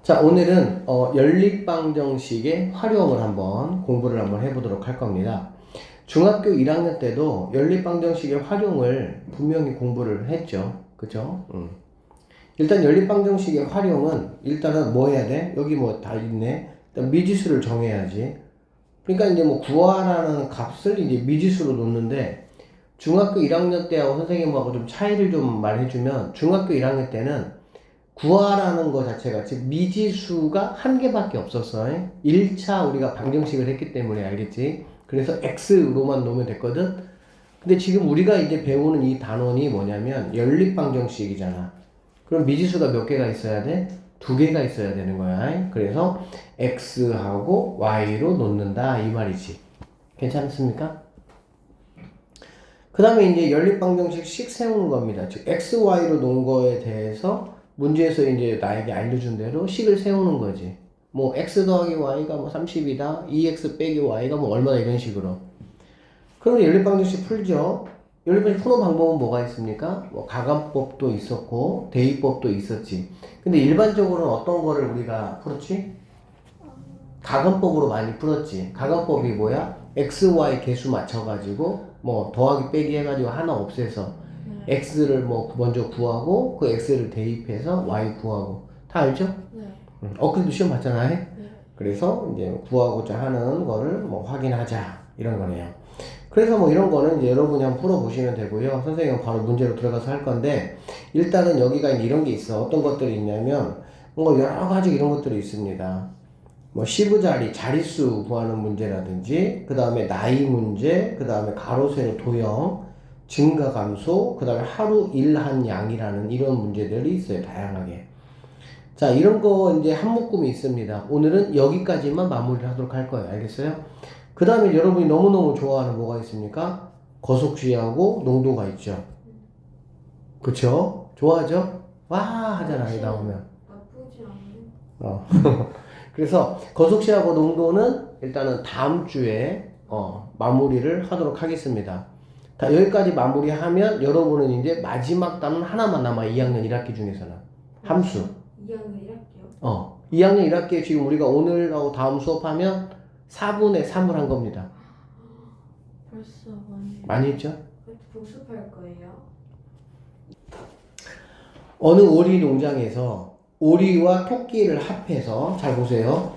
자, 오늘은 연립방정식의 활용을 한번 공부를 한번 해보도록 할 겁니다. 중학교 1학년 때도 연립방정식의 활용을 분명히 공부를 했죠. 그죠? 일단 연립방정식의 활용은 일단은 뭐 해야 돼? 여기 뭐 다 있네. 일단 미지수를 정해야지. 그러니까 이제 뭐 구하라는 값을 이제 미지수로 놓는데 중학교 1학년 때하고 선생님하고 좀 차이를 좀 말해주면 중학교 1학년 때는 구하라는 거 자체가 즉 미지수가 한 개밖에 없었어. 1차 우리가 방정식을 했기 때문에 알겠지? 그래서 x로만 놓으면 됐거든. 근데 지금 우리가 이제 배우는 이 단원이 뭐냐면 연립방정식이잖아. 그럼 미지수가 몇 개가 있어야 돼? 두 개가 있어야 되는 거야. 그래서 x하고 y로 놓는다 이 말이지. 괜찮습니까? 그 다음에 이제 연립방정식 식 세우는 겁니다. 즉 x, y로 놓은 거에 대해서 문제에서 이제 나에게 알려준 대로 식을 세우는 거지. 뭐 x 더하기 y가 뭐 30이다. 2x 빼기 y가 뭐 얼마나 이런 식으로. 그럼 연립방정식 풀죠. 연립방정식 푸는 방법은 뭐가 있습니까? 뭐 가감법도 있었고 대입법도 있었지. 근데 일반적으로는 어떤 거를 우리가 풀었지? 가감법으로 많이 풀었지. 가감법이 뭐야? x, y 개수 맞춰가지고 뭐 더하기 빼기 해가지고 하나 없애서 x를 뭐 먼저 구하고 그 x를 대입해서 y 구하고 다 알죠? 네. 그래도 시험 봤잖아. 네. 그래서 이제 구하고자 하는 거를 뭐 확인하자 이런 거네요. 그래서 뭐 이런 거는 이제 여러분이 한번 풀어보시면 되고요. 선생님은 바로 문제로 들어가서 할 건데 일단은 여기가 이런 게 있어. 어떤 것들이 있냐면 뭐 여러 가지 이런 것들이 있습니다. 뭐 시부자리, 자릿수 구하는 문제라든지 그 다음에 나이 문제, 그 다음에 가로, 세로, 도형 증가 감소, 그 다음에 하루 일한 양이라는 이런 문제들이 있어요. 다양하게. 자, 이런 거 이제 한 묶음이 있습니다. 오늘은 여기까지만 마무리를 하도록 할 거예요. 알겠어요? 그 다음에 여러분이 너무너무 좋아하는 뭐가 있습니까? 거속시하고 농도가 있죠. 그쵸? 좋아하죠? 와 하잖아, 이 나오면. 나쁘지 않네. 그래서 거속시하고 농도는 일단은 다음 주에 마무리를 하도록 하겠습니다. 자, 여기까지 마무리하면 여러분은 이제 마지막 단원 하나만 남아. 2학년 1학기 중에서는 함수. 2학년 1학기요? 2학년 1학기에 지금 우리가 오늘하고 다음 수업하면 4분의 3을 한 겁니다. 벌써 많이 했죠? 복습할 거예요? 어느 오리 농장에서 오리와 토끼를 합해서 잘 보세요.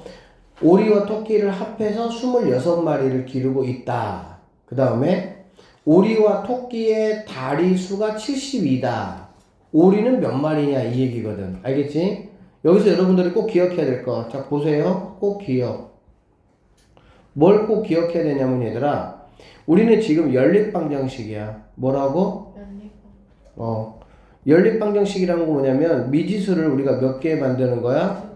오리와 토끼를 합해서 26마리를 기르고 있다. 그 다음에 오리와 토끼의 다리 수가 72다. 오리는 몇 마리냐 이 얘기거든. 알겠지? 여기서 여러분들이 꼭 기억해야 될 거. 자, 보세요. 꼭 기억. 뭘 꼭 기억해야 되냐면 얘들아. 우리는 지금 연립방정식이야. 뭐라고? 연립방정식이라는 거 뭐냐면 미지수를 우리가 몇 개 만드는 거야?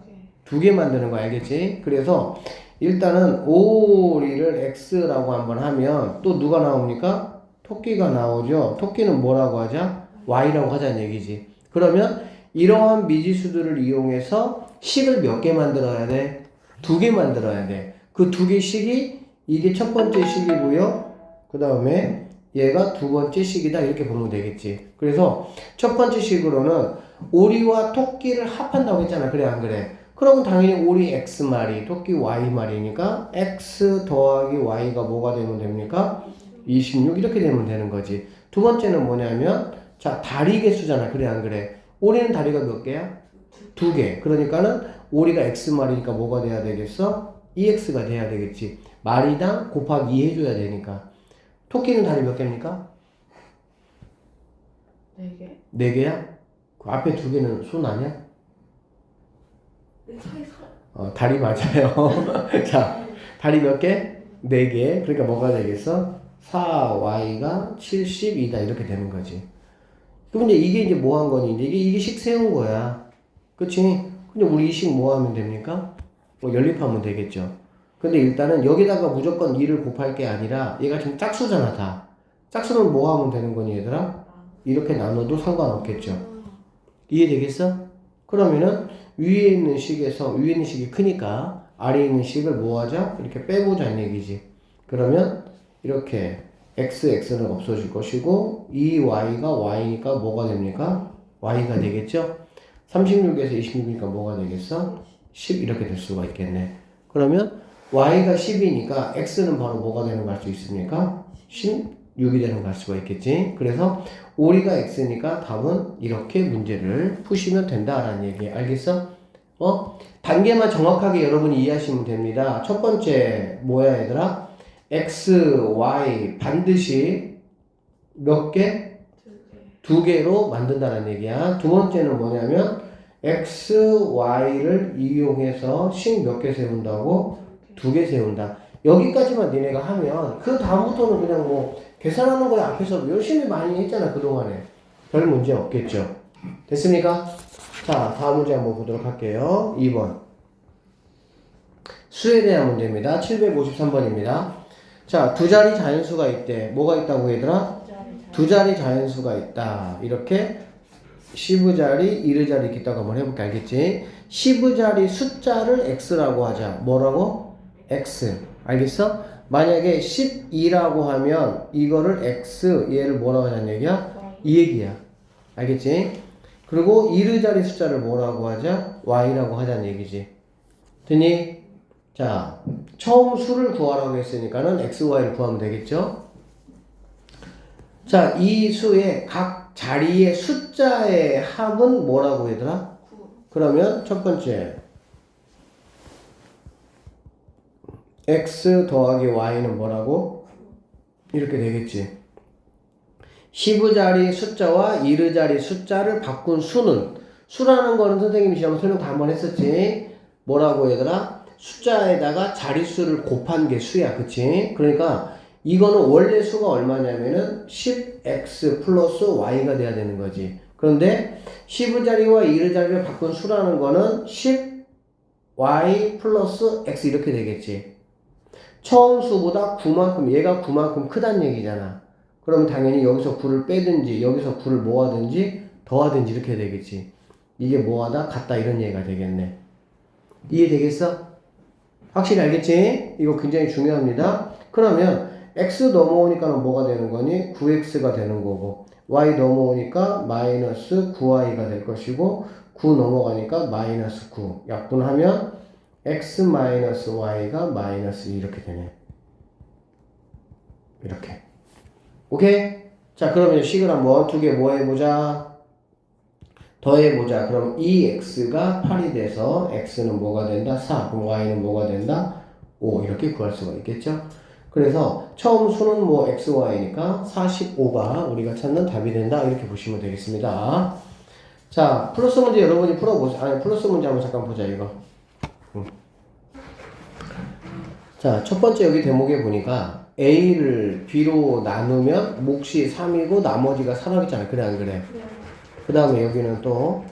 2개 만드는 거야. 알겠지? 그래서 일단은 오리를 x라고 한번 하면 또 누가 나옵니까? 토끼가 나오죠. 토끼는 뭐라고 하자? y라고 하자는 얘기지. 그러면 이러한 미지수들을 이용해서 식을 몇 개 만들어야 돼? 2개 만들어야 돼. 그 2개 식이 이게 첫 번째 식이고요. 그 다음에 얘가 두 번째 식이다 이렇게 보면 되겠지. 그래서 첫 번째 식으로는 오리와 토끼를 합한다고 했잖아. 그래 안 그래? 그러면 당연히 오리 x마리, 토끼 y마리니까 x 더하기 y가 뭐가 되면 됩니까? 26 이렇게 되면 되는 거지. 두 번째는 뭐냐면 자 다리 개수잖아. 그래 안 그래? 오리는 다리가 몇 개야? 2개. 그러니까는 오리가 x마리니까 뭐가 돼야 되겠어? 2x가 돼야 되겠지. 마리당 곱하기 2 해줘야 되니까. 토끼는 다리 몇 개입니까? 4개? 4개야? 그 앞에 2개는 손 아니야? 다리 맞아요. 자, 다리 몇 개? 4개. 그러니까 뭐가 되겠어? 4y가 72다 이렇게 되는 거지. 그럼 이제 뭐 한 거니? 이게 식 세운 거야. 그치? 근데 우리 이 식 뭐 하면 됩니까? 뭐 연립하면 되겠죠. 근데 일단은 여기다가 무조건 2를 곱할 게 아니라 얘가 지금 짝수잖아 다. 짝수는 뭐 하면 되는 거니 얘들아? 이렇게 나눠도 상관없겠죠. 이해되겠어? 그러면은 위에 있는 식이 크니까 아래에 있는 식을 뭐 하자? 이렇게 빼보자는 얘기지. 그러면 이렇게 x는 없어질 것이고 2y가 y니까 뭐가 됩니까? y가 되겠죠? 36에서 26이니까 뭐가 되겠어? 10 이렇게 될 수가 있겠네. 그러면 y가 10이니까 x는 바로 뭐가 되는 거 알 수 있습니까? 16이 되는 거 알 수가 있겠지. 그래서 우리가 x니까 답은 이렇게 문제를 푸시면 된다라는 얘기. 알겠어? 단계만 정확하게 여러분이 이해하시면 됩니다. 첫 번째 뭐야 얘들아? x, y 반드시 몇 개? 두 개로 만든다는 얘기야. 두 번째는 뭐냐면 x, y를 이용해서 식 몇 개 세운다고? 두 개 세운다. 여기까지만 니네가 하면 그 다음부터는 그냥 뭐 계산하는 거에 앞에서 열심히 많이 했잖아 그동안에. 별 문제 없겠죠. 됐습니까? 자, 다음 문제 한번 보도록 할게요. 2번 수에 대한 문제입니다. 753번입니다. 자, 두 자리 자연수가 있대. 뭐가 있다고 얘들아? 두 자리 자연수가 있다. 이렇게 10자리, 1자리 있다고 한번 해볼게. 알겠지? 10자리 숫자를 x라고 하자. 뭐라고? x. 알겠어? 만약에 12라고 하면 이거를 x, 얘를 뭐라고 하자는 얘기야? 이 얘기야. 알겠지? 그리고 1자리 숫자를 뭐라고 하자? y라고 하자는 얘기지. 됐니? 자, 처음 수를 구하라고 했으니까는 x, y를 구하면 되겠죠? 자, 이 수의 각 자리의 숫자의 합은 뭐라고 얘들아? 9. 그러면 첫 번째 x 더하기 y는 뭐라고? 이렇게 되겠지. 10자리 숫자와 1자리 숫자를 바꾼 수는, 수라는 거는 선생님이 지난번 설명 다 한번 했었지. 뭐라고 얘들아? 숫자에다가 자릿수를 곱한 게 수야. 그치? 그러니까 이거는 원래 수가 얼마냐면은 10x 플러스 y가 돼야 되는 거지. 그런데 10자리와 1자리를 바꾼 수라는 거는 10y 플러스 x 이렇게 되겠지. 처음 수보다 9만큼, 얘가 9만큼 크다는 얘기잖아. 그럼 당연히 여기서 9를 빼든지 여기서 9를 뭐하든지 더하든지 이렇게 되겠지. 이게 뭐하다? 같다 이런 얘기가 되겠네. 이해되겠어? 확실히 알겠지? 이거 굉장히 중요합니다. 그러면 x 넘어오니까 뭐가 되는 거니? 9x가 되는 거고, y 넘어오니까 마이너스 9y가 될 것이고, 9 넘어가니까 마이너스 9 약분하면 x 마이너스 y가 마이너스 이렇게 되네. 이렇게. 오케이? 자, 그러면 식을 한번 두 개 뭐 해보자? 더해보자. 그럼 2x가 8이 돼서 x는 뭐가 된다? 4. 그럼 y는 뭐가 된다? 5. 이렇게 구할 수가 있겠죠? 그래서 처음 수는 뭐 x, y니까 45가 우리가 찾는 답이 된다. 이렇게 보시면 되겠습니다. 자, 플러스 문제 여러분이 풀어보세요. 아니, 플러스 문제 한번 잠깐 보자, 이거. 자, 첫 번째 여기 대목에 보니까 a를 b로 나누면 몫이 3이고 나머지가 4라고 그래, 안 그래? 네. 그 다음에 여기는 또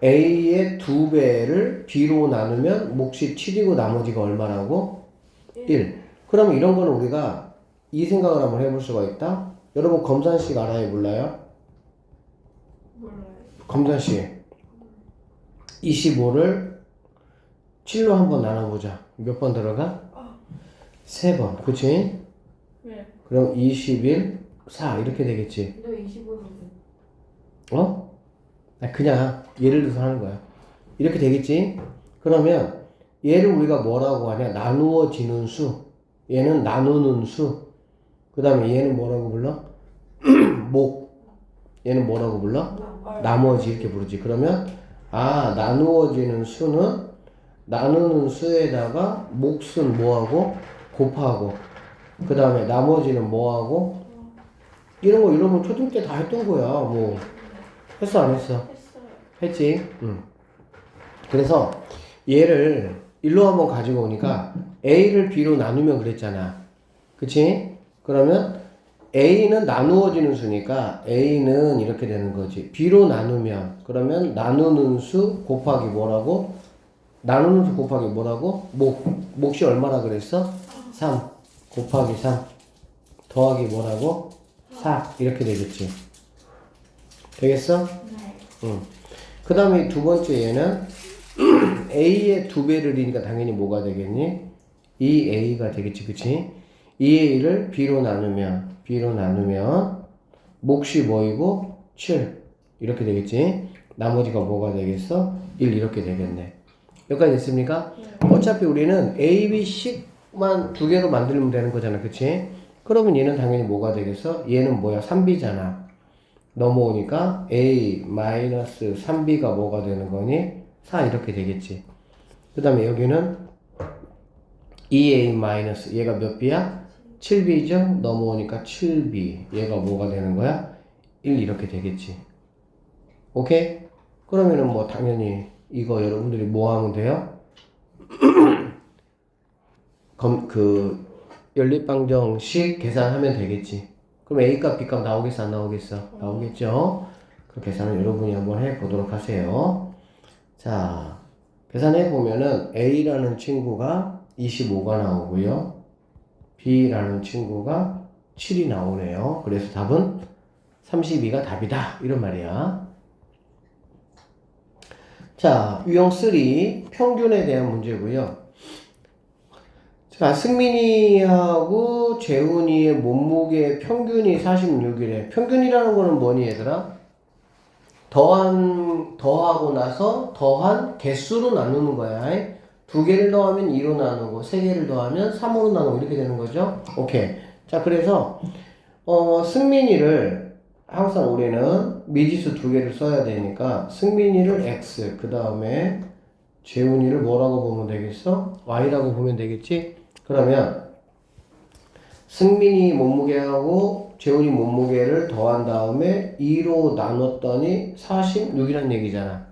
a의 2배를 b로 나누면 몫이 7이고 나머지가 얼마라고? 1. 그러면 이런 거는 우리가 이 생각을 한번 해볼 수가 있다. 여러분 검산식 알아요? 몰라요? 몰라요. 검산식 25를 7로 한번 나눠보자. 몇 번 들어가? 3번. 그치? 네. 그럼 21, 4 이렇게 되겠지. 너 25는 그냥 예를 들어서 하는 거야. 이렇게 되겠지? 그러면 얘를 우리가 뭐라고 하냐? 나누어지는 수. 얘는 나누는 수. 그 다음에 얘는 뭐라고 불러? 목. 얘는 뭐라고 불러? 나머지 이렇게 부르지. 그러면 나누어지는 수는 나누는 수에다가 몫은 뭐하고? 곱하고. 그 다음에 나머지는 뭐하고? 이런 거 여러분 초등 때 다 했던 거야. 뭐 했어 안 했어? 했어요. 했지. 그래서 얘를 일로 한번 가지고 오니까 a를 b로 나누면 그랬잖아. 그치? 그러면 a는 나누어지는 수니까 a는 이렇게 되는 거지. b로 나누면 그러면 나누는 수 곱하기 뭐라고? 나누는 수 곱하기 뭐라고? 몫이 얼마나 그랬어? 3 곱하기 3 더하기 뭐라고? 4 이렇게 되겠지. 되겠어? 네. 응. 그 다음에 두 번째 얘는 a의 2배를이니까 당연히 뭐가 되겠니? 2a가 되겠지. 그치? 2a를 b로 나누면 몫이 뭐이고? 7 이렇게 되겠지. 나머지가 뭐가 되겠어? 1 이렇게 되겠네. 여기까지 됐습니까? 네. 어차피 우리는 A, B, C만 두 개로 만들면 되는 거잖아. 그치? 그러면 얘는 당연히 뭐가 되겠어? 얘는 뭐야? 3B잖아. 넘어오니까 A-3B가 뭐가 되는 거니? 4 이렇게 되겠지. 그 다음에 여기는 2A- 얘가 몇 B야? 7B죠? 넘어오니까 7B. 얘가 뭐가 되는 거야? 1 이렇게 되겠지. 오케이? 그러면은 뭐 당연히 이거 여러분들이 뭐 하면 돼요? 연립방정식 계산하면 되겠지. 그럼 A값, B값 나오겠어, 안 나오겠어? 나오겠죠? 그 계산은 여러분이 한번 해보도록 하세요. 자, 계산해보면은 A라는 친구가 25가 나오고요. B라는 친구가 7이 나오네요. 그래서 답은 32가 답이다. 이런 말이야. 자, 유형 3 평균에 대한 문제고요. 자, 승민이하고 재훈이의 몸무게 평균이 46이래. 평균이라는 거는 뭐니, 얘들아? 더하고 나서 더한 개수로 나누는 거야. 두 개를 더하면 2로 나누고, 세 개를 더하면 3으로 나누고, 이렇게 되는 거죠. 오케이. 자, 그래서, 승민이를, 항상 우리는 미지수 두 개를 써야 되니까, 승민이를 X, 그 다음에 재훈이를 뭐라고 보면 되겠어? Y라고 보면 되겠지? 그러면 승민이 몸무게하고 재훈이 몸무게를 더한 다음에 2로 나눴더니 46이란 얘기잖아.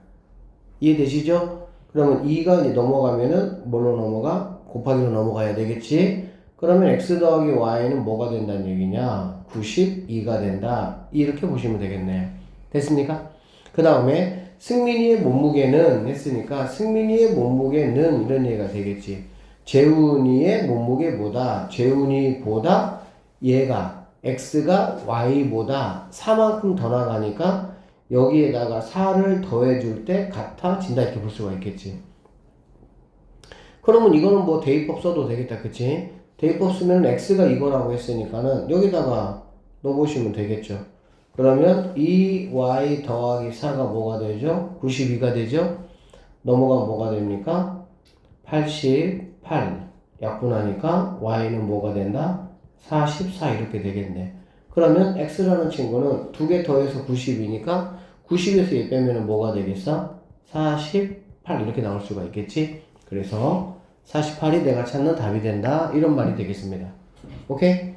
이해되시죠? 그러면 2가 이제 넘어가면은 뭘로 넘어가? 곱하기로 넘어가야 되겠지? 그러면 x 더하기 y는 뭐가 된다는 얘기냐? 92가 된다. 이렇게 보시면 되겠네. 됐습니까? 그 다음에 승민이의 몸무게는 했으니까 승민이의 몸무게는 이런 얘기가 되겠지. 재훈이의 몸무게보다 재훈이보다 얘가 x가 y보다 4만큼 더 나가니까 여기에다가 4를 더해줄 때 같아진다 이렇게 볼 수가 있겠지. 그러면 이거는 뭐 대입법 써도 되겠다. 그치? 대입법 쓰면 x가 이거라고 했으니까는 여기다가 넣어보시면 되겠죠. 그러면 2y 더하기 4가 뭐가 되죠? 92가 되죠? 넘어가면 뭐가 됩니까? 88 약분하니까 y는 뭐가 된다? 44 이렇게 되겠네. 그러면 x라는 친구는 두 개 더해서 90이니까 90에서 얘 빼면 뭐가 되겠어? 48 이렇게 나올 수가 있겠지. 그래서 48이 내가 찾는 답이 된다 이런 말이 되겠습니다. 오케이?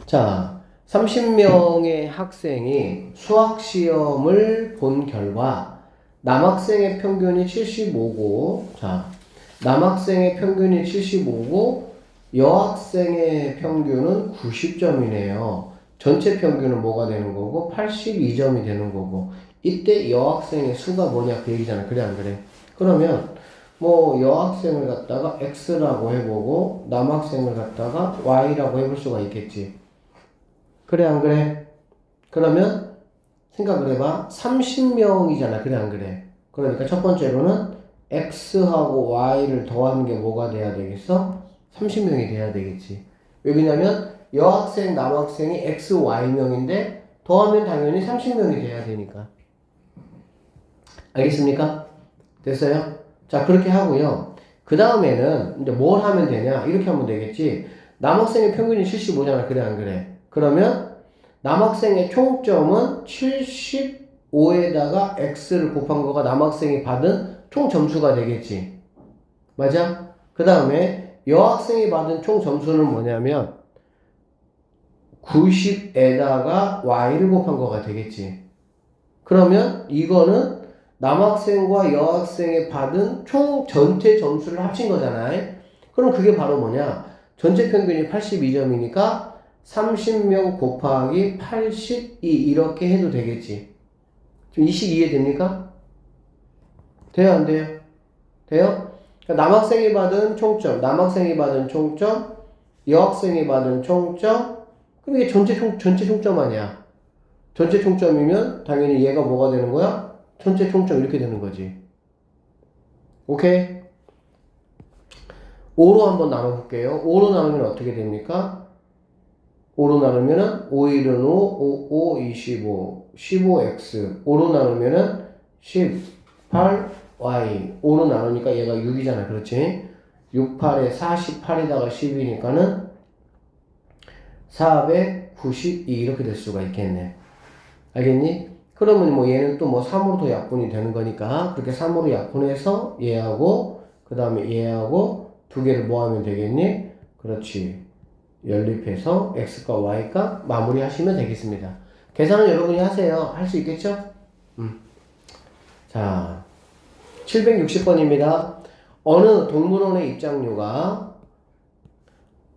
자, 30명의 학생이 수학시험을 본 결과 남학생의 평균이 75고, 자, 남학생의 평균이 75고, 여학생의 평균은 90점이네요. 전체 평균은 뭐가 되는 거고, 82점이 되는 거고, 이때 여학생의 수가 뭐냐 그 얘기잖아. 그래, 안 그래? 그러면, 뭐, 여학생을 갖다가 X라고 해보고, 남학생을 갖다가 Y라고 해볼 수가 있겠지. 그래, 안 그래? 그러면, 생각을 해봐. 30명이잖아. 그래, 안 그래? 그러니까 첫 번째로는 X하고 Y를 더하는 게 뭐가 돼야 되겠어? 30명이 돼야 되겠지. 왜냐면 여학생, 남학생이 X, Y명인데 더하면 당연히 30명이 돼야 되니까. 알겠습니까? 됐어요? 자, 그렇게 하고요. 그 다음에는 이제 뭘 하면 되냐? 이렇게 하면 되겠지. 남학생의 평균이 75잖아. 그래, 안 그래? 그러면 남학생의 총점은 75에다가 X를 곱한 거가 남학생이 받은 총 점수가 되겠지. 맞아? 그 다음에 여학생이 받은 총 점수는 뭐냐면 90에다가 Y를 곱한 거가 되겠지. 그러면 이거는 남학생과 여학생이 받은 총 전체 점수를 합친 거잖아. 그럼 그게 바로 뭐냐? 전체 평균이 82점이니까 30명 곱하기 82 이렇게 해도 되겠지. 지금 이 식 이해됩니까? 돼요, 안 돼요? 돼요? 그러니까 남학생이 받은 총점, 남학생이 받은 총점, 여학생이 받은 총점, 그럼 이게 전체 총점 아니야. 전체 총점이면 당연히 얘가 뭐가 되는 거야? 전체 총점 이렇게 되는 거지. 오케이? 5로 한번 나눠볼게요. 5로 나누면 어떻게 됩니까? 5로 나누면은 5일은 5, 5, 25, 15x. 5로 나누면은 10, 8, y. 5로 나누니까 얘가 6이잖아. 그렇지? 6, 8에 48에다가 10이니까는 492 이렇게 될 수가 있겠네. 알겠니? 그러면 뭐 얘는 또 뭐 3으로 더 약분이 되는 거니까 그렇게 3으로 약분해서 얘하고 그 다음에 얘하고 두 개를 뭐 하면 되겠니? 그렇지. 연립해서 x과 y가 마무리 하시면 되겠습니다. 계산은 여러분이 하세요. 할 수 있겠죠? 자, 760번입니다. 어느 동물원의 입장료가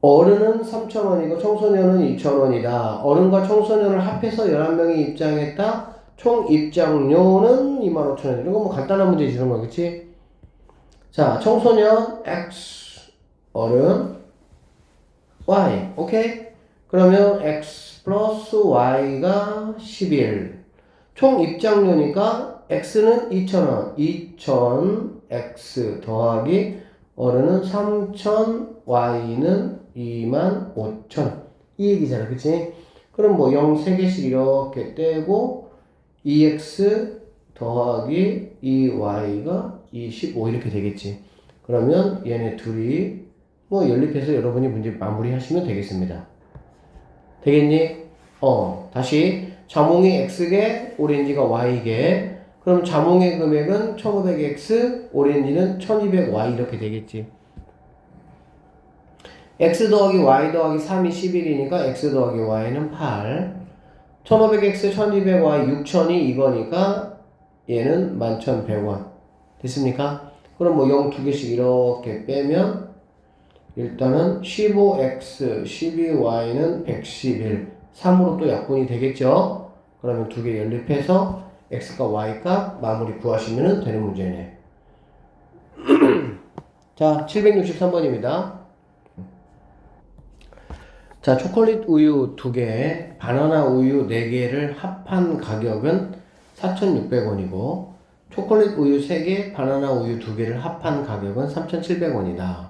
어른은 3,000원이고 청소년은 2,000원이다. 어른과 청소년을 합해서 11명이 입장했다. 총 입장료는 25,000원. 이거 뭐 간단한 문제 주는 거, 그치? 자, 청소년 X, 어른 Y. 오케이? 그러면 X 플러스 Y가 11. 총 입장료니까 X는 2,000원. 2,000 X 더하기 어른은 3,000, Y는 25,000. 이 얘기잖아. 그치? 그럼 뭐 0 3개씩 이렇게 떼고 2X 더하기 2Y가 25 이렇게 되겠지. 그러면 얘네 둘이 뭐 연립해서 여러분이 문제 마무리 하시면 되겠습니다. 되겠니? 다시 자몽이 X개, 오렌지가 Y개. 그럼 자몽의 금액은 1500X, 오렌지는 1200Y 이렇게 되겠지. X 더하기 Y 더하기 3이 11이니까 X 더하기 Y는 8. 1500X, 1200Y, 6000이 이거니까 얘는 11,100원. 됐습니까? 그럼 뭐 0 두 개씩 이렇게 빼면 일단은 15X, 12Y는 111. 3으로 또 약분이 되겠죠? 그러면 두 개 연립해서 X과 Y값 마무리 구하시면 되는 문제네. 자, 763번입니다. 자, 초콜릿 우유 2개, 바나나 우유 4개를 합한 가격은 4,600원이고, 초콜릿 우유 3개, 바나나 우유 2개를 합한 가격은 3,700원이다.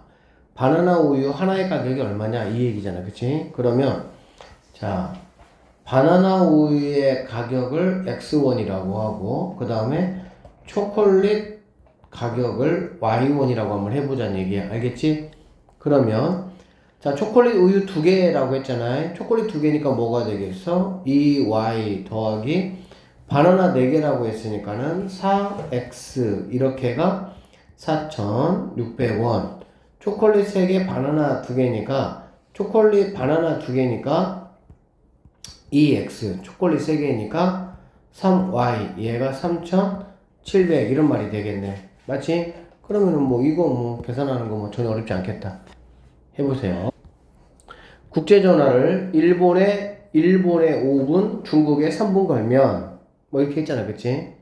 바나나 우유 하나의 가격이 얼마냐? 이 얘기잖아. 그치? 그러면, 자, 바나나 우유의 가격을 X1이라고 하고, 그 다음에 초콜릿 가격을 Y1이라고 한번 해보자는 얘기야. 알겠지? 그러면, 자, 초콜릿 우유 2개라고 했잖아요. 초콜릿 2개니까 뭐가 되겠어? 2Y 더하기 바나나 4개라고 했으니까는 4X 이렇게가 4,600원. 초콜릿 3개, 바나나 2개니까 초콜릿 바나나 2개니까 2X, 초콜릿 3개니까 3Y, 얘가 3,700 이런 말이 되겠네. 맞지? 그러면은 뭐 이거 뭐 계산하는 거 뭐 전혀 어렵지 않겠다. 해보세요. 국제전화를 일본에 5분, 중국에 3분 걸면 뭐 이렇게 했잖아. 그치?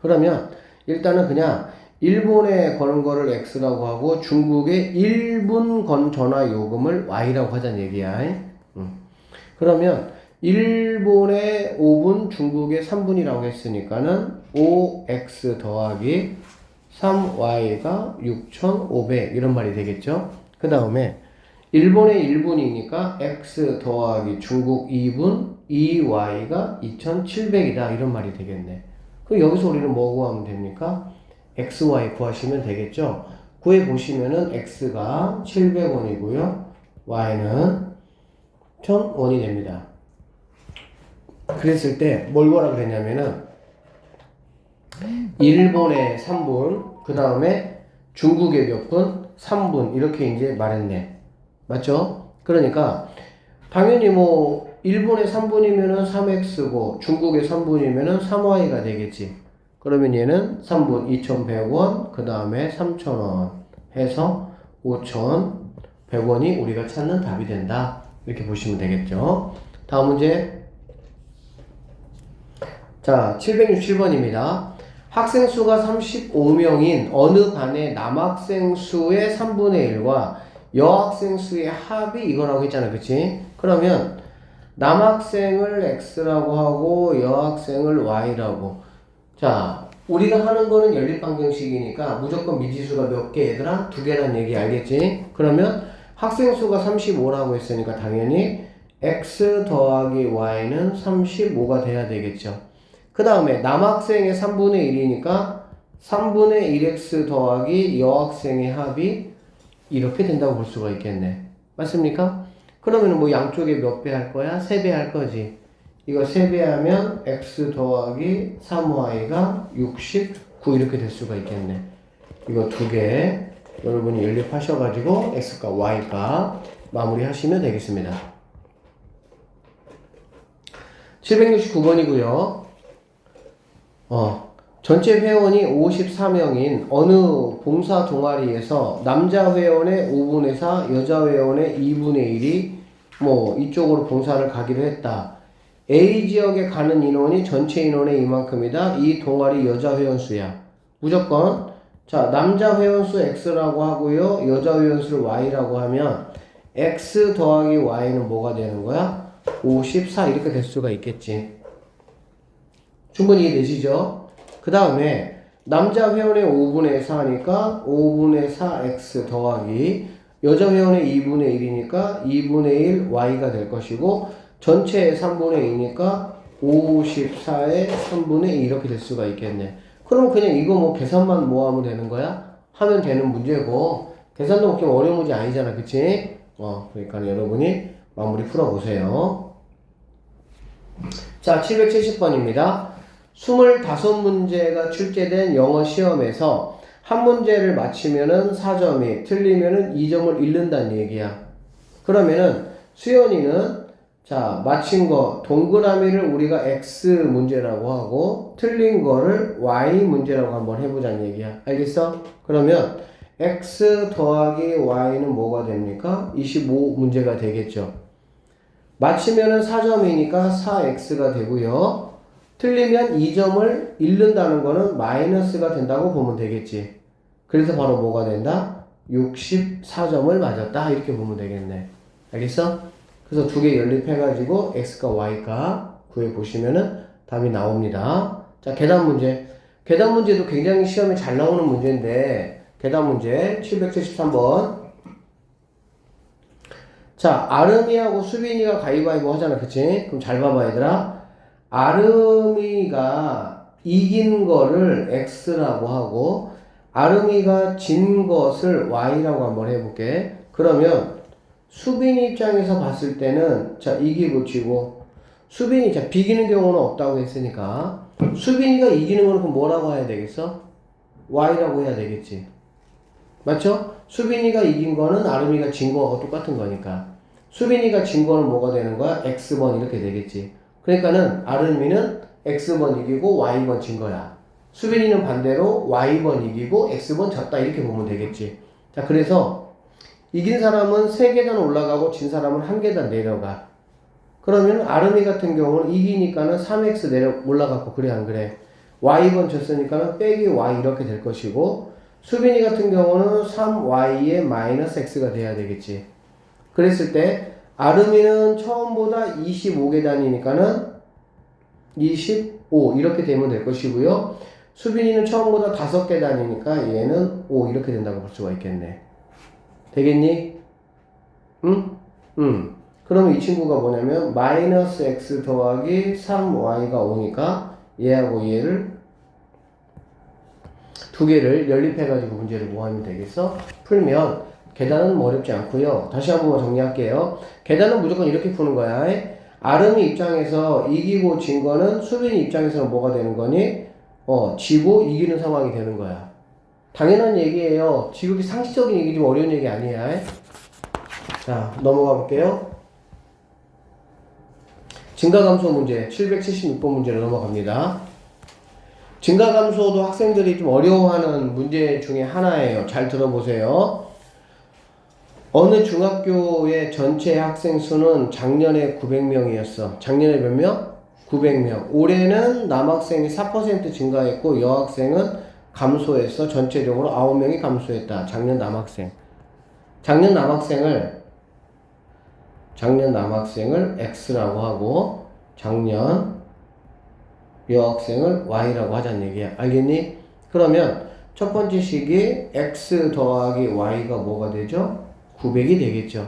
그러면 일단은 그냥 일본에 거는 거를 X라고 하고 중국에 1분 건 전화 요금을 Y라고 하자는 얘기야. 그러면 일본에 5분, 중국에 3분이라고 했으니까는 5X 더하기 3Y가 6,500 이런 말이 되겠죠? 그 다음에 일본의 1분이니까 X 더하기 중국 2분 2Y가 2,700이다 이런 말이 되겠네. 그럼 여기서 우리는 뭐 구하면 됩니까? XY 구하시면 되겠죠? 구해 보시면은 X가 700원이고요 Y는 1,000원이 됩니다. 그랬을 때 뭘 구하라 그랬냐면은 일본의 3분 그 다음에 중국의 몇 분? 3분 이렇게 이제 말했네. 맞죠? 그러니까 당연히 뭐 일본의 3분이면은 3x고 중국의 3분이면은 3y가 되겠지. 그러면 얘는 3분 2,100원 그 다음에 3,000원 해서 5,100원이 우리가 찾는 답이 된다. 이렇게 보시면 되겠죠. 다음 문제. 자, 767번입니다. 학생 수가 35명인 어느 반의 남학생 수의 3분의 1과 여학생 수의 합이 이거라고 했잖아. 그치? 그러면 남학생을 X라고 하고 여학생을 Y라고. 자, 우리가 하는 거는 연립방정식이니까 무조건 미지수가 몇 개 얘들아? 2개란 얘기 알겠지? 그러면 학생 수가 35라고 했으니까 당연히 X 더하기 Y는 35가 돼야 되겠죠. 그 다음에 남학생의 3분의 1이니까 3분의 1x 더하기 여학생의 합이 이렇게 된다고 볼 수가 있겠네. 맞습니까? 그러면 뭐 양쪽에 몇 배 할 거야? 3배 할 거지. 이거 3배 하면 x 더하기 3y가 69 이렇게 될 수가 있겠네. 이거 두 개 여러분이 연립하셔가지고 x과 y가 마무리 하시면 되겠습니다. 769번이고요. 전체 회원이 54명인 어느 봉사 동아리에서 남자 회원의 5분의 4, 여자 회원의 2분의 1이 뭐 이쪽으로 봉사를 가기로 했다. A 지역에 가는 인원이 전체 인원의 이만큼이다. 이 동아리 여자 회원 수야. 무조건 자, 남자 회원 수 X라고 하고요. 여자 회원 수를 Y라고 하면 X 더하기 Y는 뭐가 되는 거야? 54 이렇게 될 수가 있겠지. 충분히 이해되시죠? 그 다음에 남자 회원의 5분의 4니까 5분의 4x 더하기 여자 회원의 2분의 1이니까 2분의 1 y가 될 것이고 전체의 3분의 2니까 54의 3분의 2 이렇게 될 수가 있겠네. 그럼 그냥 이거 뭐 계산만 뭐 하면 되는 거야? 하면 되는 문제고 계산도 그렇게 어려운 문제 아니잖아. 그치? 그러니까 여러분이 마무리 풀어보세요. 자, 770번입니다. 25문제가 출제된 영어 시험에서 한 문제를 맞히면은 4점이, 틀리면은 2점을 잃는다는 얘기야. 그러면은 수연이는 자, 맞힌 거 동그라미를 우리가 X 문제라고 하고 틀린 거를 Y 문제라고 한번 해보자는 얘기야. 알겠어? 그러면 X 더하기 Y는 뭐가 됩니까? 25문제가 되겠죠. 맞히면은 4점이니까 4X가 되고요. 틀리면 2점을 잃는다는 거는 마이너스가 된다고 보면 되겠지. 그래서 바로 뭐가 된다? 64점을 맞았다. 이렇게 보면 되겠네. 알겠어? 그래서 두 개 연립해가지고 X과 Y가 구해보시면은 답이 나옵니다. 자, 계단 문제. 계단 문제도 굉장히 시험에 잘 나오는 문제인데, 계단 문제 773번. 자, 아름이하고 수빈이가 가위바위보 하잖아. 그치? 그럼 잘 봐봐, 얘들아. 아름이가 이긴 거를 X라고 하고 아름이가 진 것을 Y라고 한번 해볼게. 그러면 수빈이 입장에서 봤을 때는 자, 이기 붙이고 수빈이 자, 비기는 경우는 없다고 했으니까 수빈이가 이기는 거는 그럼 뭐라고 해야 되겠어? Y라고 해야 되겠지. 맞죠? 수빈이가 이긴 거는 아름이가 진 거하고 똑같은 거니까 수빈이가 진 거는 뭐가 되는 거야? X번 이렇게 되겠지. 그러니까는 아름이는 X번 이기고 Y번 진 거야. 수빈이는 반대로 Y번 이기고 X번 졌다 이렇게 보면 되겠지. 자, 그래서 이긴 사람은 3계단 올라가고 진 사람은 1계단 내려가. 그러면 아름이 같은 경우는 이기니까는 3X 올라갔고 그래 안 그래? Y번 졌으니까는 빼기 Y 이렇게 될 것이고 수빈이 같은 경우는 3Y에 마이너스 X가 돼야 되겠지. 그랬을 때 아름이는 처음보다 25계단이니까는 25 이렇게 되면 될 것이고요. 수빈이는 처음보다 5계단이니까 얘는 5 이렇게 된다고 볼 수가 있겠네. 되겠니? 응? 그러면 이 친구가 뭐냐면 마이너스 x 더하기 3y가 5니까 얘하고 얘를 두 개를 연립해가지고 문제를 뭐 하면 되겠어? 풀면 계단은 뭐 어렵지 않고요. 다시 한번 정리할게요. 계단은 무조건 이렇게 푸는 거야. 아름이 입장에서 이기고 진 거는 수빈이 입장에서는 뭐가 되는 거니? 지고 이기는 상황이 되는 거야. 당연한 얘기예요. 지극히 상식적인 얘기 좀 어려운 얘기 아니야. 자, 넘어가 볼게요. 증가감소 문제 776번 문제로 넘어갑니다. 증가감소도 학생들이 좀 어려워하는 문제 중에 하나예요. 잘 들어보세요. 어느 중학교의 전체 학생 수는 작년에 900명이었어. 작년에 몇 명? 900명. 올해는 남학생이 4% 증가했고 여학생은 감소했어. 전체적으로 9명이 감소했다. 작년 남학생. 작년 남학생을 X라고 하고 작년 여학생을 Y라고 하자는 얘기야. 알겠니? 그러면 첫 번째 식이 X 더하기 Y가 뭐가 되죠? 900이 되겠죠.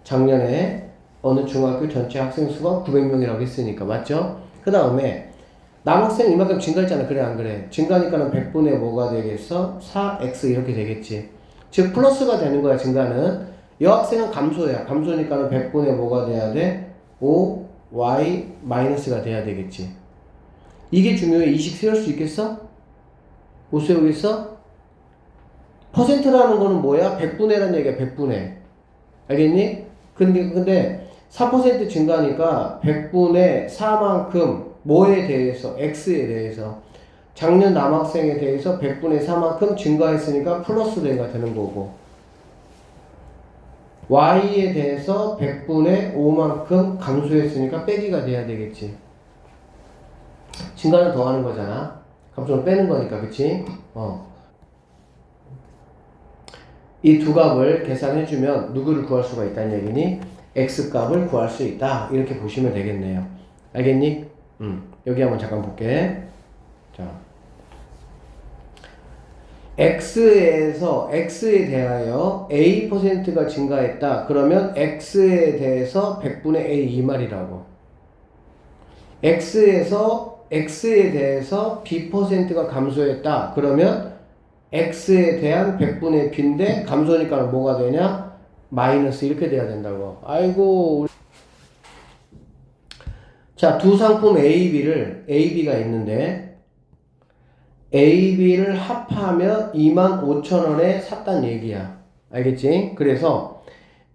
작년에 어느 중학교 전체 학생 수가 900명이라고 했으니까. 맞죠? 그 다음에 남학생 이만큼 증가했잖아. 그래 안 그래? 증가니까는 100분의 뭐가 되겠어? 4x 이렇게 되겠지. 즉 플러스가 되는 거야. 증가는. 여학생은 감소야. 감소니까는 100분의 뭐가 돼야 돼? 5y 마이너스가 돼야 되겠지. 이게 중요해. 이식 세울 수 있겠어? 못 세우겠어? 퍼센트라는 거는 뭐야? 100분의라는 얘기야. 100분의. 알겠니? 근데 4% 증가하니까 100분의 4만큼 뭐에 대해서? x에 대해서. 작년 남학생에 대해서 100분의 4만큼 증가했으니까 플러스 대가 되는 거고, y에 대해서 100분의 5만큼 감소했으니까 빼기가 돼야 되겠지. 증가는 더하는 거잖아. 감소는 빼는 거니까, 그치? 이 두 값을 계산해주면 누구를 구할 수가 있다는 얘기니? x값을 구할 수 있다. 이렇게 보시면 되겠네요. 알겠니? 여기 한번 잠깐 볼게. 자, x에 대하여 a%가 증가했다. 그러면 x에 대해서 100분의 a 이 말이라고. x에 대해서 b%가 감소했다. 그러면 x에 대한 100분의 b인데 감소니까 뭐가 되냐? 마이너스 이렇게 돼야 된다고. 아이고. 자, 두 상품 AB가 있는데 AB를 합하면 25,000원에 샀단 얘기야. 알겠지? 그래서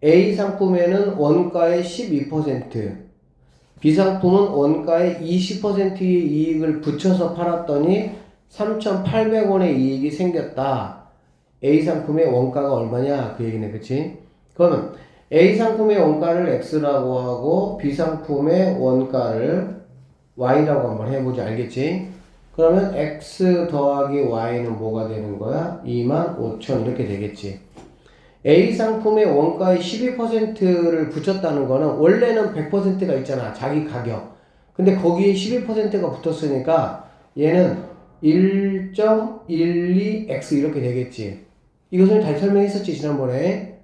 A 상품에는 원가의 12%, B 상품은 원가의 20%의 이익을 붙여서 팔았더니 3,800원의 이익이 생겼다. A 상품의 원가가 얼마냐? 그 얘기네. 그치? 그러면 A 상품의 원가를 X라고 하고 B 상품의 원가를 Y라고 한번 해보자. 알겠지? 그러면 X 더하기 Y는 뭐가 되는 거야? 25,000 이렇게 되겠지. A 상품의 원가의 12%를 붙였다는 거는 원래는 100%가 있잖아. 자기 가격. 근데 거기에 12%가 붙었으니까 얘는 1.12x 이렇게 되겠지. 이것을 다시 설명했었지 지난번에.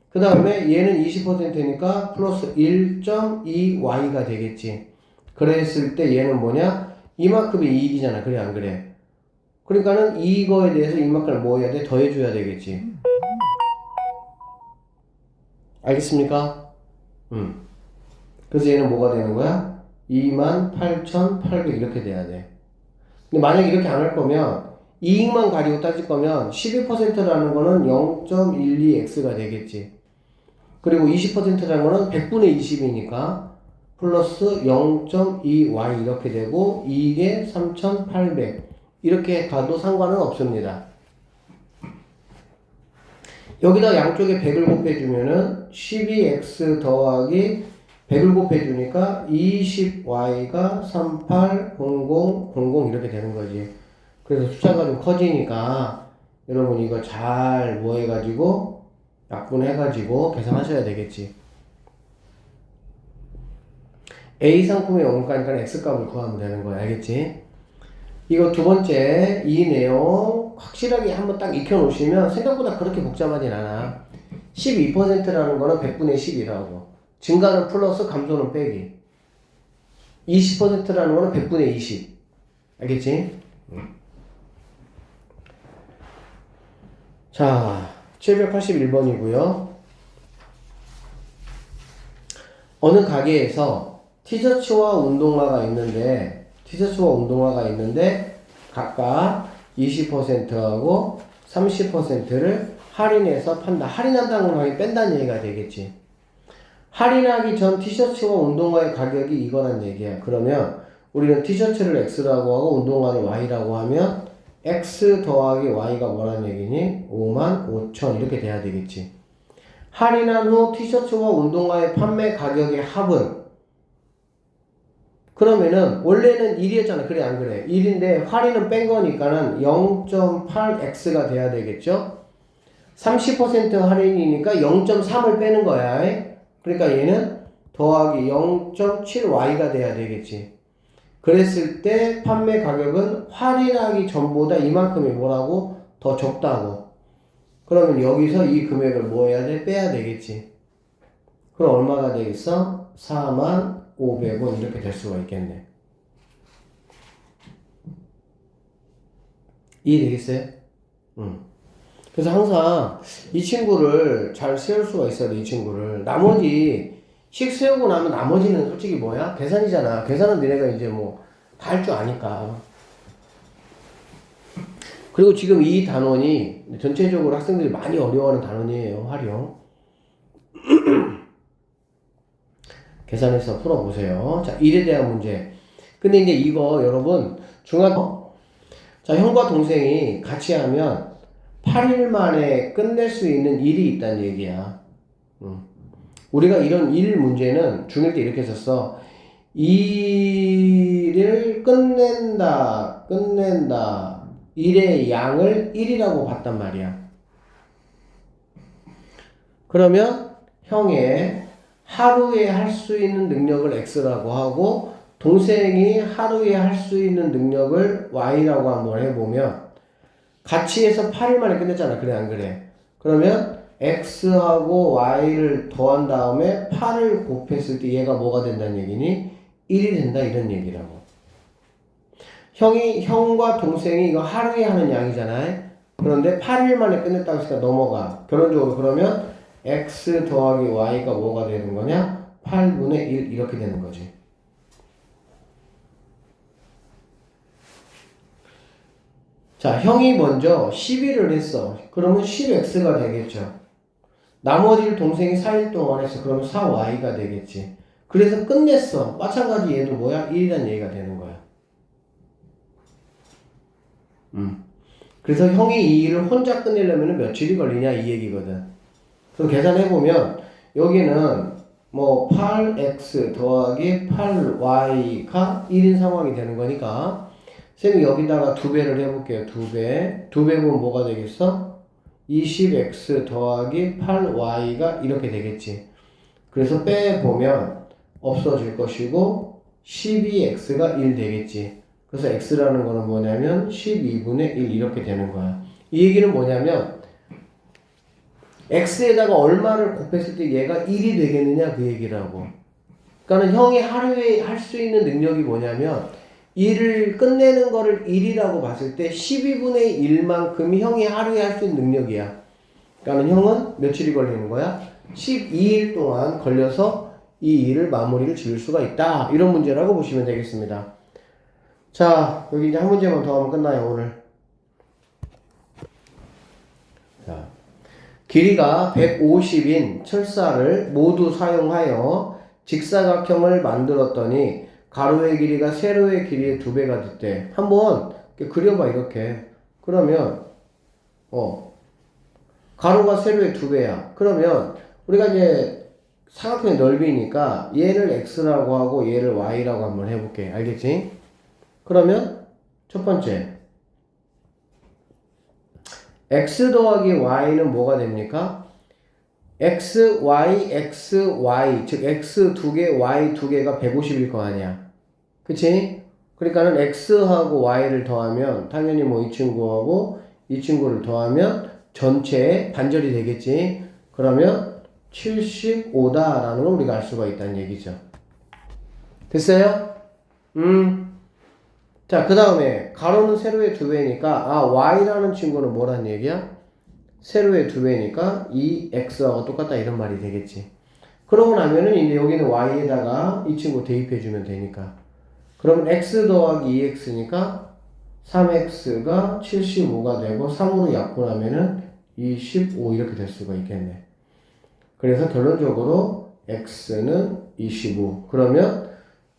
그 다음에 얘는 20%니까 플러스 1.2y가 되겠지. 그랬을 때 얘는 뭐냐? 이만큼의 이익이잖아. 그래 안 그래? 그러니까는 이거에 대해서 이만큼을 뭐 해야 돼? 더해줘야 되겠지. 알겠습니까? 그래서 얘는 뭐가 되는 거야? 28,800 이렇게 돼야 돼. 근데 만약에 이렇게 안 할 거면 이익만 가지고 따질 거면 12%라는 거는 0.12x가 되겠지. 그리고 20%라는 거는 100분의 20이니까 플러스 0.2y 이렇게 되고 이게 3,800 이렇게 가도 상관은 없습니다. 여기다 양쪽에 100을 곱해주면은 12x 더하기 100을 곱해주니까 20y가 380000 이렇게 되는 거지. 그래서 숫자가 좀 커지니까 여러분 이거 잘 뭐 해가지고 약분해가지고 계산하셔야 되겠지. A 상품의 원가니까 X값을 구하면 되는 거야. 알겠지? 이거 두 번째 이 내용 확실하게 한번 딱 익혀놓으시면 생각보다 그렇게 복잡하진 않아. 12%라는 거는 100분의 10이라고. 증가는 플러스 감소는 빼기. 20%라는 거는 100분의 20. 알겠지? 자, 781번이고요. 어느 가게에서 티셔츠와 운동화가 있는데 각각 20%하고 30%를 할인해서 판다. 할인한다는 건 뺀다는 얘기가 되겠지. 할인하기 전 티셔츠와 운동화의 가격이 이거란 얘기야. 그러면 우리는 티셔츠를 X라고 하고 운동화를 Y라고 하면 X 더하기 Y가 뭐란 얘기니? 55,000 이렇게 돼야 되겠지. 할인한 후 티셔츠와 운동화의 판매 가격의 합은 그러면은 원래는 1이었잖아. 그래 안 그래? 1인데 할인은 뺀 거니까는 0.8x가 돼야 되겠죠? 30% 할인이니까 0.3을 빼는 거야. 그러니까 얘는 더하기 0.7y가 돼야 되겠지. 그랬을 때 판매 가격은 할인하기 전보다 이만큼이 뭐라고? 더 적다고. 그러면 여기서 이 금액을 뭐 해야 돼? 빼야 되겠지. 그럼 얼마가 되겠어? 45,500원 이렇게 될 수가 있겠네. 이해되겠어요? 그래서 항상 이 친구를 잘 세울 수가 있어야 돼, 이 친구를. 나머지, 식 세우고 나면 나머지는 솔직히 뭐야? 계산이잖아. 계산은 니네가 이제 뭐, 다 할 줄 아니까. 그리고 지금 이 단원이 전체적으로 학생들이 많이 어려워하는 단원이에요, 활용. 계산해서 풀어보세요. 자, 1에 대한 문제. 근데 이제 이거 여러분, 자, 형과 동생이 같이 하면 8일 만에 끝낼 수 있는 일이 있다는 얘기야. 우리가 이런 일 문제는 중1 때 이렇게 했었어. 일을 끝낸다. 일의 양을 1이라고 봤단 말이야. 그러면 형의 하루에 할 수 있는 능력을 X라고 하고 동생이 하루에 할 수 있는 능력을 Y라고 한번 해보면 같이 해서 8일 만에 끝냈잖아. 그래 안 그래? 그러면 X하고 Y를 더한 다음에 8을 곱했을 때 얘가 뭐가 된다는 얘기니? 1이 된다 이런 얘기라고. 형과 동생이 이거 하루에 하는 양이잖아요. 그런데 8일 만에 끝냈다고 했으니까 넘어가. 결론적으로 그러면 X 더하기 Y가 뭐가 되는 거냐? 8분의 1 이렇게 되는 거지. 자, 형이 먼저 12를 했어. 그러면 10X가 되겠죠. 나머지를 동생이 4일 동안 했어. 그러면 4Y가 되겠지. 그래서 끝냈어. 마찬가지 얘도 뭐야? 1이라는 얘기가 되는 거야. 그래서 형이 이 일을 혼자 끝내려면 며칠이 걸리냐 이 얘기거든. 그래서 계산해보면 여기는 뭐 8x 더하기 8y가 1인 상황이 되는 거니까 쌤이 여기다가 2배를 해볼게요. 2배 보면 뭐가 되겠어? 20x 더하기 8y가 이렇게 되겠지. 그래서 빼보면 없어질 것이고 12x가 1 되겠지. 그래서 x라는 거는 뭐냐면 12분의 1 이렇게 되는 거야. 이 얘기는 뭐냐면 x에다가 얼마를 곱했을 때 얘가 1이 되겠느냐 그 얘기라고. 그러니까 형이 하루에 할 수 있는 능력이 뭐냐면 일을 끝내는 거를 1이라고 봤을 때 12분의 1만큼이 형이 하루에 할 수 있는 능력이야. 그러니까 형은 며칠이 걸리는 거야? 12일 동안 걸려서 이 일을 마무리를 지을 수가 있다. 이런 문제라고 보시면 되겠습니다. 자, 여기 이제 한 문제만 더 하면 끝나요, 오늘. 자, 길이가 150인 철사를 모두 사용하여 직사각형을 만들었더니 가로의 길이가 세로의 길이의 2배가 됐대. 한번 그려봐, 이렇게. 그러면, 가로가 세로의 2배야. 그러면, 우리가 이제 사각형의 넓이니까 얘를 x라고 하고 얘를 y라고 한번 해볼게. 알겠지? 그러면, 첫 번째. x 더하기 y는 뭐가 됩니까? x, y, 즉 x 2개, y 2개가 150일 거 아니야. 그치? 그러니까는 x하고 y를 더하면 당연히 뭐 이 친구하고 이 친구를 더하면 전체의 반절이 되겠지. 그러면 75다라는 걸 우리가 알 수가 있다는 얘기죠. 됐어요? 자, 그 다음에 가로는 세로의 2배니까 y라는 친구는 뭐란 얘기야? 세로의 2배니까 이 x하고 똑같다 이런 말이 되겠지. 그러고 나면은 이제 여기는 y에다가 이 친구 대입해주면 되니까. 그러면 x 더하기 2x니까 3x가 75가 되고 3으로 약분하면은 25 이렇게 될 수가 있겠네. 그래서 결론적으로 x는 25. 그러면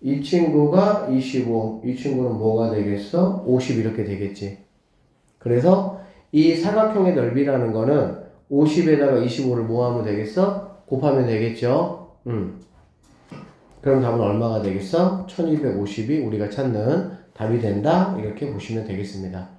이 친구가 25, 이 친구는 뭐가 되겠어? 50 이렇게 되겠지. 그래서 이 사각형의 넓이라는 거는 50에다가 25를 뭐 하면 되겠어? 곱하면 되겠죠? 그럼 답은 얼마가 되겠어? 1250이 우리가 찾는 답이 된다. 이렇게 보시면 되겠습니다.